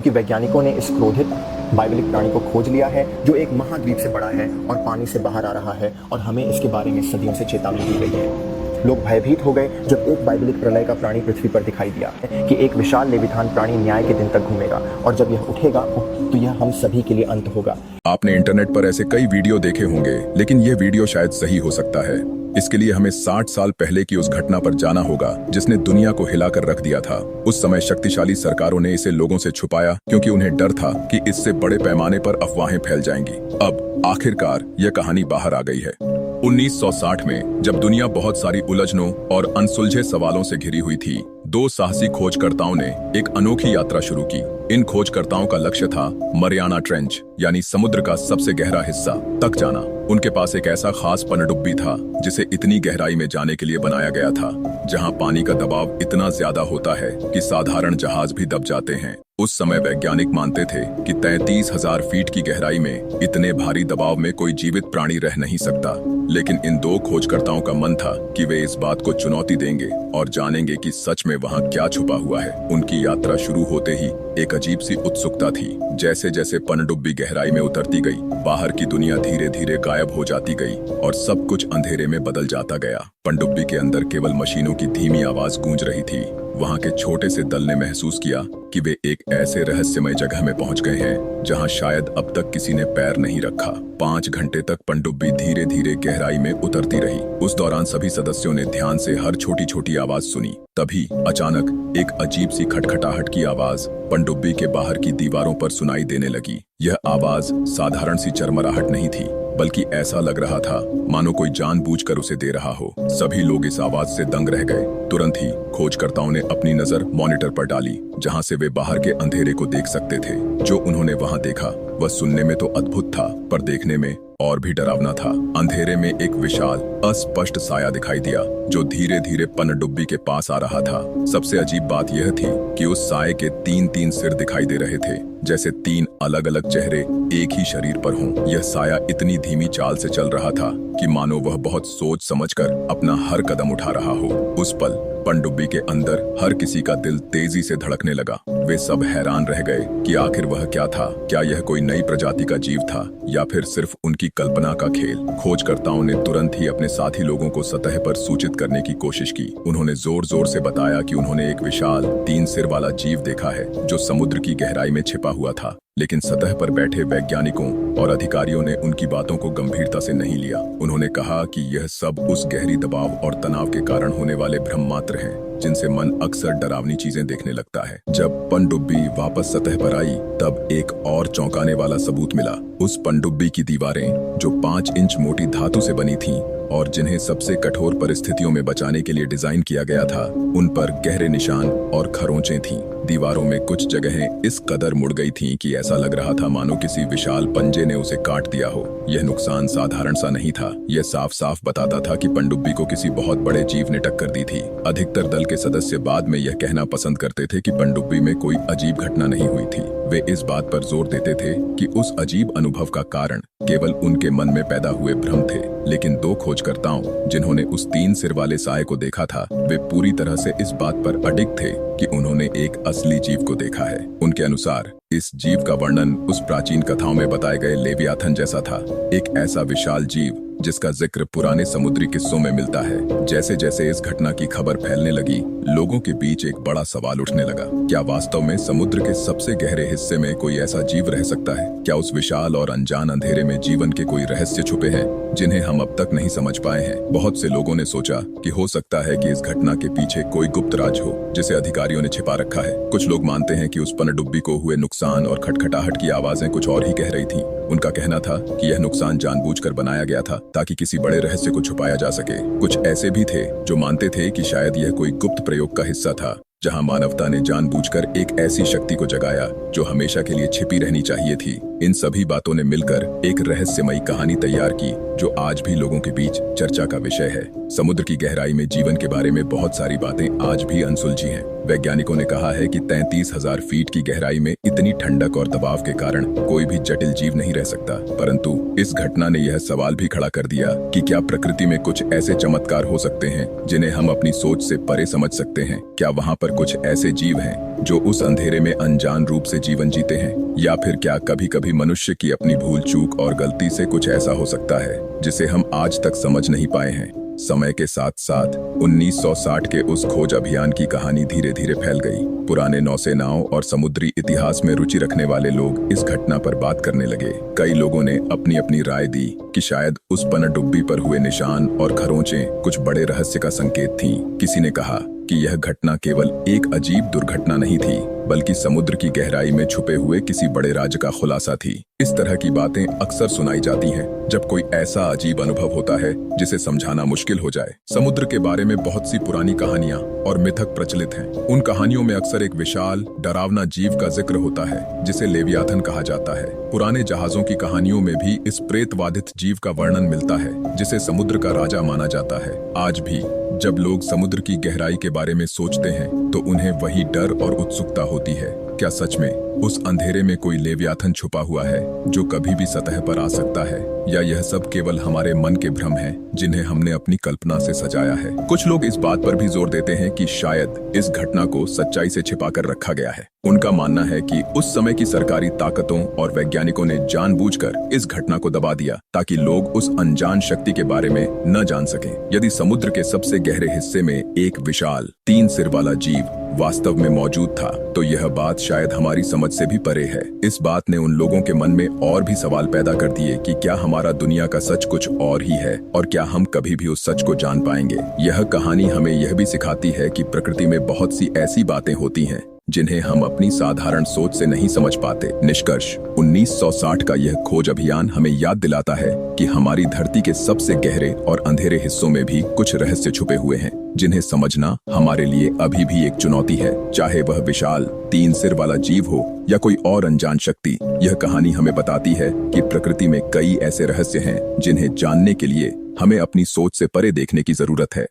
कि वैज्ञानिकों ने इस क्रोधित बाइबलिक प्राणी को खोज लिया है जो एक महाद्वीप से बड़ा है और पानी से बाहर आ रहा है और हमें इसके बारे में सदियों से चेतावनी दी गई है। लोग भयभीत हो गए जब एक बाइबलिक प्रलय का प्राणी पृथ्वी पर दिखाई दिया कि एक विशाल लेविथान प्राणी न्याय के दिन तक घूमेगा और जब यह उठेगा तो यह हम सभी के लिए अंत होगा। आपने इंटरनेट पर ऐसे कई वीडियो देखे होंगे, लेकिन ये वीडियो शायद सही हो सकता है। इसके लिए हमें 60 साल पहले की उस घटना पर जाना होगा जिसने दुनिया को हिलाकर रख दिया था। उस समय शक्तिशाली सरकारों ने इसे लोगों से छुपाया क्योंकि उन्हें डर था कि इससे बड़े पैमाने पर अफवाहें फैल जाएंगी। अब आखिरकार यह कहानी बाहर आ गई है। 1960 में जब दुनिया बहुत सारी उलझनों और अनसुलझे सवालों से घिरी हुई थी, दो साहसी खोजकर्ताओं ने एक अनोखी यात्रा शुरू की। इन खोजकर्ताओं का लक्ष्य था मरियाना ट्रेंच यानी समुद्र का सबसे गहरा हिस्सा तक जाना। उनके पास एक ऐसा खास पनडुब्बी था जिसे इतनी गहराई में जाने के लिए बनाया गया था जहां पानी का दबाव इतना ज्यादा होता है कि साधारण जहाज भी दब जाते हैं। उस समय वैज्ञानिक मानते थे कि 33,000 फीट की गहराई में इतने भारी दबाव में कोई जीवित प्राणी रह नहीं सकता। लेकिन इन दो खोजकर्ताओं का मन था कि वे इस बात को चुनौती देंगे और जानेंगे कि सच में वहां क्या छुपा हुआ है। उनकी यात्रा शुरू होते ही एक अजीब सी उत्सुकता थी। जैसे जैसे पनडुब्बी गहराई में उतरती गई, बाहर की दुनिया धीरे धीरे गायब हो जाती गई और सब कुछ अंधेरे में बदल जाता गया। पनडुब्बी के अंदर केवल मशीनों की धीमी आवाज गूंज रही थी। वहां के छोटे से दल ने महसूस किया कि वे एक ऐसे रहस्यमय जगह में पहुंच गए हैं जहां शायद अब तक किसी ने पैर नहीं रखा। 5 घंटे तक पनडुब्बी धीरे धीरे गहराई में उतरती रही। उस दौरान सभी सदस्यों ने ध्यान से हर छोटी छोटी आवाज सुनी। तभी अचानक एक अजीब सी खटखटाहट की आवाज पनडुब्बी के बाहर की दीवारों पर सुनाई देने लगी। यह आवाज साधारण सी चरमराहट नहीं थी, बल्कि ऐसा लग रहा था मानो कोई जानबूझकर उसे दे रहा हो। सभी लोग इस आवाज से दंग रह गए। तुरंत ही खोजकर्ताओं ने अपनी नजर मॉनिटर पर डाली, जहां से वे बाहर के अंधेरे को देख सकते थे। जो उन्होंने वहां देखा वह सुनने में तो अद्भुत था, पर देखने में और भी डरावना था। अंधेरे में एक विशाल अस्पष्ट साया दिखाई दिया जो धीरे धीरे पनडुब्बी के पास आ रहा था। सबसे अजीब बात यह थी कि उस साये के 3-3 सिर दिखाई दे रहे थे, जैसे 3 अलग अलग चेहरे एक ही शरीर पर हों। यह साया इतनी धीमी चाल से चल रहा था कि मानो वह बहुत सोच समझकर अपना हर कदम उठा रहा हो। उस पल पनडुब्बी के अंदर हर किसी का दिल तेजी से धड़कने लगा। वे सब हैरान रह गए कि आखिर वह क्या था। क्या यह कोई नई प्रजाति का जीव था या फिर सिर्फ उनकी कल्पना का खेल? खोजकर्ताओं ने तुरंत ही अपने साथी लोगों को सतह पर सूचित करने की कोशिश की। उन्होंने जोर जोर से बताया कि उन्होंने एक विशाल 3 सिर वाला जीव देखा है जो समुद्र की गहराई में छिपा हुआ था। लेकिन सतह पर बैठे वैज्ञानिकों और अधिकारियों ने उनकी बातों को गंभीरता से नहीं लिया। उन्होंने कहा कि यह सब उस गहरी दबाव और तनाव के कारण होने वाले भ्रम मात्र हैं, जिनसे मन अक्सर डरावनी चीजें देखने लगता है। जब पनडुब्बी वापस सतह पर आई, तब एक और चौंकाने वाला सबूत मिला। उस पनडुब्बी की दीवारें जो 5 इंच मोटी धातु से बनी थीं और जिन्हें सबसे कठोर परिस्थितियों में बचाने के लिए डिजाइन किया गया था, उन पर गहरे निशान और खरोंचें थीं। दीवारों में कुछ जगहें इस कदर मुड़ गई थीं कि ऐसा लग रहा था मानो किसी विशाल पंजे ने उसे काट दिया हो। यह नुकसान साधारण सा नहीं था। यह साफ साफ बताता था कि पनडुब्बी को किसी बहुत बड़े जीव ने टक्कर दी थी। अधिकतर दल के सदस्य बाद में यह कहना पसंद करते थे कि पनडुब्बी में कोई अजीब घटना नहीं हुई थी। वे इस बात पर जोर देते थे कि उस अजीब अनुभव का कारण केवल उनके मन में पैदा हुए भ्रम थे। लेकिन दो खोजकर्ताओं जिन्होंने उस 3 सिर वाले साये को देखा था, वे पूरी तरह से इस बात पर अडिग थे कि उन्होंने एक असली जीव को देखा है। उनके अनुसार इस जीव का वर्णन उस प्राचीन कथाओं में बताए गए लेवियाथन जैसा था, एक ऐसा विशाल जीव जिसका जिक्र पुराने समुद्री किस्सों में मिलता है। जैसे जैसे इस घटना की खबर फैलने लगी, लोगों के बीच एक बड़ा सवाल उठने लगा। क्या वास्तव में समुद्र के सबसे गहरे हिस्से में कोई ऐसा जीव रह सकता है? क्या उस विशाल और अनजान अंधेरे में जीवन के कोई रहस्य छुपे हैं जिन्हें हम अब तक नहीं समझ पाए हैं? बहुत से लोगों ने सोचा कि हो सकता है कि इस घटना के पीछे कोई गुप्त राज हो जिसे अधिकारियों ने छिपा रखा है। कुछ लोग मानते हैं कि उस पनडुब्बी को हुए नुकसान और खटखटाहट की आवाजें कुछ और ही कह रही थीं। उनका कहना था कि यह नुकसान जानबूझकर बनाया गया था ताकि किसी बड़े रहस्य को छुपाया जा सके। कुछ ऐसे भी थे जो मानते थे कि शायद यह कोई गुप्त प्रयोग का हिस्सा था, जहां मानवता ने जानबूझकर एक ऐसी शक्ति को जगाया जो हमेशा के लिए छिपी रहनी चाहिए थी। इन सभी बातों ने मिलकर एक रहस्यमयी कहानी तैयार की जो आज भी लोगों के बीच चर्चा का विषय है। समुद्र की गहराई में जीवन के बारे में बहुत सारी बातें आज भी अनसुलझी हैं। वैज्ञानिकों ने कहा है कि 33,000 फीट की गहराई में इतनी ठंडक और दबाव के कारण कोई भी जटिल जीव नहीं रह सकता। परंतु इस घटना ने यह सवाल भी खड़ा कर दिया कि क्या प्रकृति में कुछ ऐसे चमत्कार हो सकते हैं जिन्हें हम अपनी सोच से परे समझ सकते हैं? क्या वहां पर कुछ ऐसे जीव हैं जो उस अंधेरे में अनजान रूप से जीवन जीते हैं? या फिर क्या कभी कभी मनुष्य की अपनी भूल चूक और गलती से कुछ ऐसा हो सकता है जिसे हम आज तक समझ नहीं पाए हैं? समय के साथ साथ 1960 के उस खोज अभियान की कहानी धीरे धीरे फैल गई। पुराने नौसेनाओं और समुद्री इतिहास में रुचि रखने वाले लोग इस घटना पर बात करने लगे। कई लोगों ने अपनी अपनी राय दी कि शायद उस पनडुब्बी पर हुए निशान और खरोंचें कुछ बड़े रहस्य का संकेत थीं। किसी ने कहा कि यह घटना केवल एक अजीब दुर्घटना नहीं थी, बल्कि समुद्र की गहराई में छुपे हुए किसी बड़े राज का खुलासा थी। इस तरह की बातें अक्सर सुनाई जाती हैं जब कोई ऐसा अजीब अनुभव होता है जिसे समझाना मुश्किल हो जाए। समुद्र के बारे में बहुत सी पुरानी कहानियां और मिथक प्रचलित हैं। उन कहानियों में अक्सर एक विशाल डरावना जीव का जिक्र होता है जिसे लेवियाथन कहा जाता है। पुराने जहाजों की कहानियों में भी इस प्रेतवाधित जीव का वर्णन मिलता है जिसे समुद्र का राजा माना जाता है। आज भी जब लोग समुद्र की गहराई के बारे में सोचते हैं तो उन्हें वही डर और उत्सुकता होती है। क्या सच में उस अंधेरे में कोई लेवियाथन छुपा हुआ है जो कभी भी सतह पर आ सकता है, या यह सब केवल हमारे मन के भ्रम हैं जिन्हें हमने अपनी कल्पना से सजाया है? कुछ लोग इस बात पर भी जोर देते हैं कि शायद इस घटना को सच्चाई से छिपाकर रखा गया है। उनका मानना है कि उस समय की सरकारी ताकतों और वैज्ञानिकों ने जानबूझकर इस घटना को दबा दिया ताकि लोग उस अनजान शक्ति के बारे में न जान सकें। यदि समुद्र के सबसे गहरे हिस्से में एक विशाल 3 सिर वाला जीव वास्तव में मौजूद था तो यह बात शायद हमारी समझ से भी परे है। इस बात ने उन लोगों के मन में और भी सवाल पैदा कर दिए कि क्या हमारा दुनिया का सच कुछ और ही है और क्या हम कभी भी उस सच को जान पाएंगे। यह कहानी हमें यह भी सिखाती है कि प्रकृति में बहुत सी ऐसी बातें होती हैं जिन्हें हम अपनी साधारण सोच से नहीं समझ पाते। निष्कर्ष, 1960 का यह खोज अभियान हमें याद दिलाता है कि हमारी धरती के सबसे गहरे और अंधेरे हिस्सों में भी कुछ रहस्य छुपे हुए हैं जिन्हें समझना हमारे लिए अभी भी एक चुनौती है। चाहे वह विशाल 3 सिर वाला जीव हो या कोई और अनजान शक्ति, यह कहानी हमें बताती है कि प्रकृति में कई ऐसे रहस्य हैं जिन्हें जानने के लिए हमें अपनी सोच से परे देखने की जरूरत है।